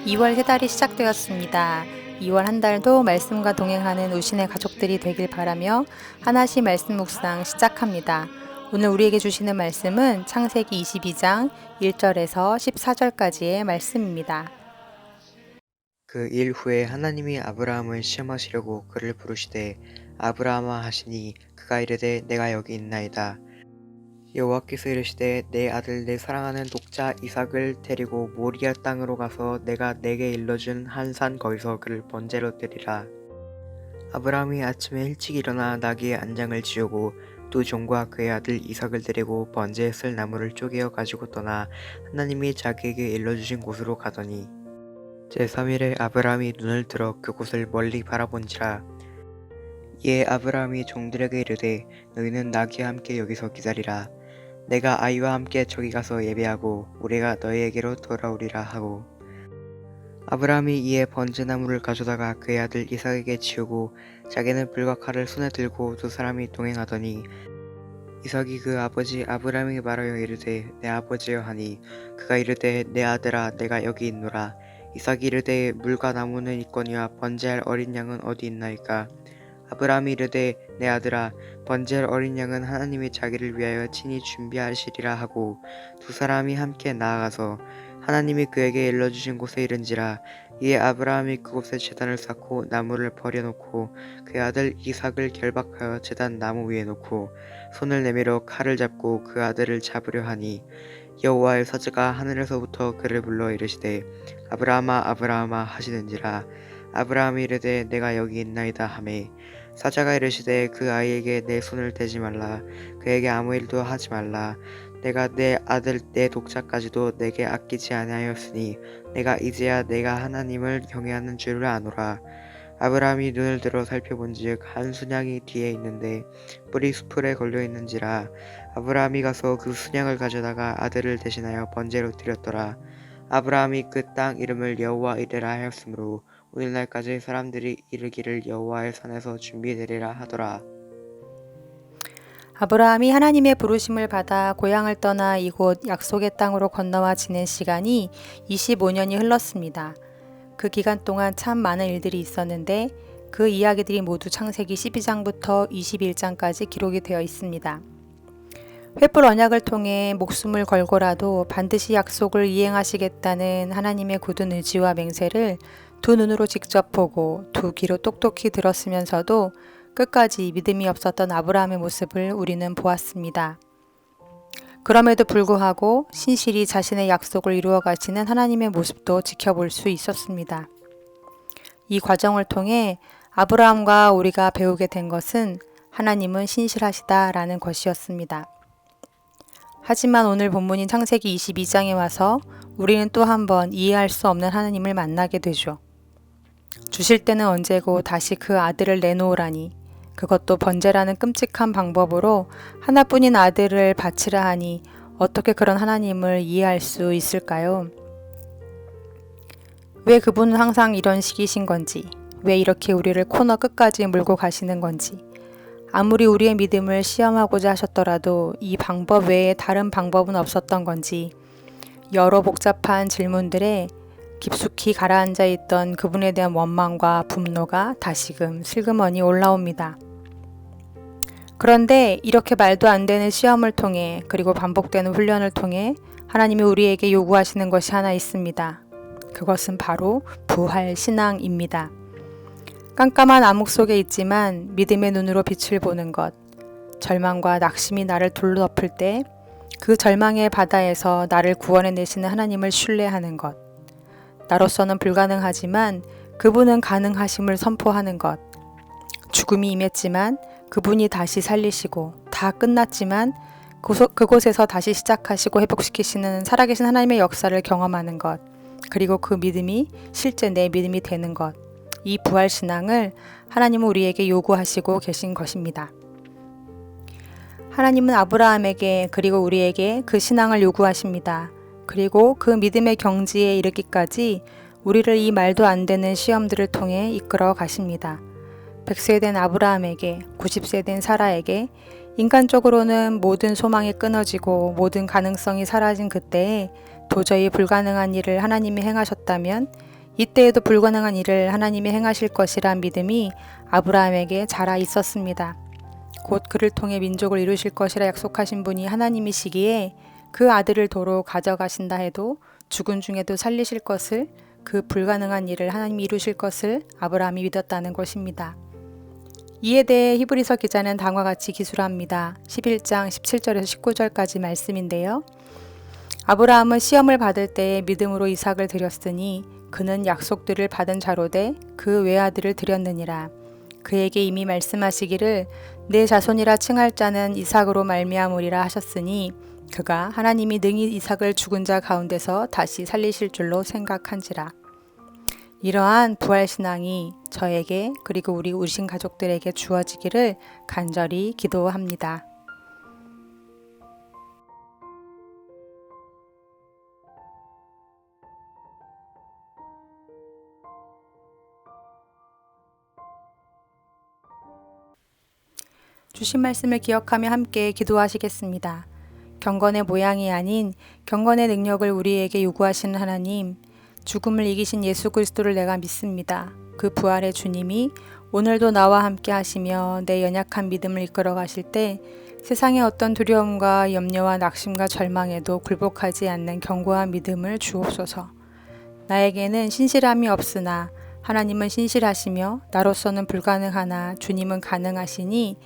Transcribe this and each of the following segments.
2월 세 달이 시작되었습니다. 2월 한 달도 말씀과 동행하는 우신의 가족들이 되길 바라며 하나씩 말씀 묵상 시작합니다. 오늘 우리에게 주시는 말씀은 창세기 22장 1절에서 14절까지의 말씀입니다. 그 일 후에 하나님이 아브라함을 시험하시려고 그를 부르시되 아브라함아 하시니 그가 이르되 내가 여기 있나이다. 여호와께서 이르시되 내 아들 내 사랑하는 독자 이삭을 데리고 모리아 땅으로 가서 내가 내게 일러준 한 산 거기서 그를 번제로 드리라. 아브라함이 아침에 일찍 일어나 나귀의 안장을 지우고 두 종과 그의 아들 이삭을 데리고 번제에 쓸 나무를 쪼개어 가지고 떠나 하나님이 자기에게 일러주신 곳으로 가더니 제3일에 아브라함이 눈을 들어 그곳을 멀리 바라본지라. 이에 아브라함이 종들에게 이르되 너희는 나귀와 함께 여기서 기다리라. 내가 아이와 함께 저기 가서 예배하고 우리가 너희에게로 돌아오리라 하고, 아브라함이 이에 번제나무를 가져다가 그의 아들 이삭에게 치우고 자기는 불과 칼을 손에 들고 두 사람이 동행하더니 이삭이 그 아버지 아브라함에게 말하여 이르되 내 아버지여 하니 그가 이르되 내 아들아 내가 여기 있노라. 이삭이 이르되 물과 나무는 있거니와 번제할 어린 양은 어디 있나이까. 아브라함이 이르되 내 아들아 번제할 어린 양은 하나님이 자기를 위하여 친히 준비하시리라 하고 두 사람이 함께 나아가서 하나님이 그에게 일러주신 곳에 이른지라. 이에 아브라함이 그곳에 제단을 쌓고 나무를 버려놓고 그의 아들 이삭을 결박하여 제단 나무 위에 놓고 손을 내밀어 칼을 잡고 그 아들을 잡으려 하니 여호와의 사자가 하늘에서부터 그를 불러 이르시되 아브라함아 아브라함아 하시는지라. 아브라함이 이르되 내가 여기 있나이다 하매 사자가 이르시되 그 아이에게 내 손을 대지 말라. 그에게 아무 일도 하지 말라. 내가 내 아들 내 독자까지도 내게 아끼지 아니하였으니 내가 이제야 내가 하나님을 경외하는 줄을 아노라. 아브라함이 눈을 들어 살펴본즉 한 순양이 뒤에 있는데 뿔이 수풀에 걸려 있는지라. 아브라함이 가서 그 순양을 가져다가 아들을 대신하여 번제로 드렸더라. 아브라함이 그 땅 이름을 여호와 이레라 하였으므로 오늘날까지 사람들이 이르기를 여호와의 산에서 준비되리라 하더라. 아브라함이 하나님의 부르심을 받아 고향을 떠나 이곳 약속의 땅으로 건너와 지낸 시간이 25년이 흘렀습니다. 그 기간 동안 참 많은 일들이 있었는데 그 이야기들이 모두 창세기 12장부터 21장까지 기록이 되어 있습니다. 횃불 언약을 통해 목숨을 걸고라도 반드시 약속을 이행하시겠다는 하나님의 굳은 의지와 맹세를 두 눈으로 직접 보고 두 귀로 똑똑히 들었으면서도 끝까지 믿음이 없었던 아브라함의 모습을 우리는 보았습니다. 그럼에도 불구하고 신실히 자신의 약속을 이루어 가시는 하나님의 모습도 지켜볼 수 있었습니다. 이 과정을 통해 아브라함과 우리가 배우게 된 것은 하나님은 신실하시다라는 것이었습니다. 하지만 오늘 본문인 창세기 22장에 와서 우리는 또 한 번 이해할 수 없는 하나님을 만나게 되죠. 주실 때는 언제고 다시 그 아들을 내놓으라니, 그것도 번제라는 끔찍한 방법으로 하나뿐인 아들을 바치라 하니 어떻게 그런 하나님을 이해할 수 있을까요? 왜 그분은 항상 이런 식이신 건지, 왜 이렇게 우리를 코너 끝까지 몰고 가시는 건지, 아무리 우리의 믿음을 시험하고자 하셨더라도 이 방법 외에 다른 방법은 없었던 건지, 여러 복잡한 질문들에 깊숙이 가라앉아 있던 그분에 대한 원망과 분노가 다시금 슬그머니 올라옵니다. 그런데 이렇게 말도 안 되는 시험을 통해, 그리고 반복되는 훈련을 통해 하나님이 우리에게 요구하시는 것이 하나 있습니다. 그것은 바로 부활 신앙입니다. 깜깜한 암흑 속에 있지만 믿음의 눈으로 빛을 보는 것, 절망과 낙심이 나를 둘러덮을 때 그 절망의 바다에서 나를 구원해내시는 하나님을 신뢰하는 것, 나로서는 불가능하지만 그분은 가능하심을 선포하는 것, 죽음이 임했지만 그분이 다시 살리시고 다 끝났지만 그곳에서 다시 시작하시고 회복시키시는 살아계신 하나님의 역사를 경험하는 것, 그리고 그 믿음이 실제 내 믿음이 되는 것, 이 부활신앙을 하나님은 우리에게 요구하시고 계신 것입니다. 하나님은 아브라함에게 그리고 우리에게 그 신앙을 요구하십니다. 그리고 그 믿음의 경지에 이르기까지 우리를 이 말도 안 되는 시험들을 통해 이끌어 가십니다. 100세 된 아브라함에게, 90세 된 사라에게 인간적으로는 모든 소망이 끊어지고 모든 가능성이 사라진 그때에 도저히 불가능한 일을 하나님이 행하셨다면 이때에도 불가능한 일을 하나님이 행하실 것이란 믿음이 아브라함에게 자라 있었습니다. 곧 그를 통해 민족을 이루실 것이라 약속하신 분이 하나님이시기에 그 아들을 도로 가져가신다 해도 죽은 중에도 살리실 것을, 그 불가능한 일을 하나님이 이루실 것을 아브라함이 믿었다는 것입니다. 이에 대해 히브리서 기자는 다음과 같이 기술합니다. 11장 17절에서 19절까지 말씀인데요. 아브라함은 시험을 받을 때에 믿음으로 이삭을 드렸으니 그는 약속들을 받은 자로되 그 외아들을 드렸느니라. 그에게 이미 말씀하시기를 내 자손이라 칭할 자는 이삭으로 말미암으리라 하셨으니 그가 하나님이 능히 이삭을 죽은 자 가운데서 다시 살리실 줄로 생각한지라. 이러한 부활신앙이 저에게 그리고 우리 우신 가족들에게 주어지기를 간절히 기도합니다. 주신 말씀을 기억하며 함께 기도하시겠습니다. 경건의 모양이 아닌 경건의 능력을 우리에게 요구하시는 하나님, 죽음을 이기신 예수 그리스도를 내가 믿습니다. 그 부활의 주님이 오늘도 나와 함께 하시며 내 연약한 믿음을 이끌어 가실 때 세상의 어떤 두려움과 염려와 낙심과 절망에도 굴복하지 않는 견고한 믿음을 주옵소서. 나에게는 신실함이 없으나 하나님은 신실하시며 나로서는 불가능하나 주님은 가능하시니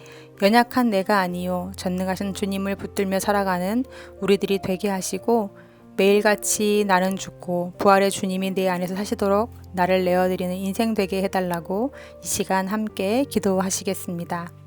연약한 내가 아니요 전능하신 주님을 붙들며 살아가는 우리들이 되게 하시고 매일같이 나는 죽고 부활의 주님이 내 안에서 사시도록 나를 내어드리는 인생 되게 해달라고 이 시간 함께 기도하시겠습니다.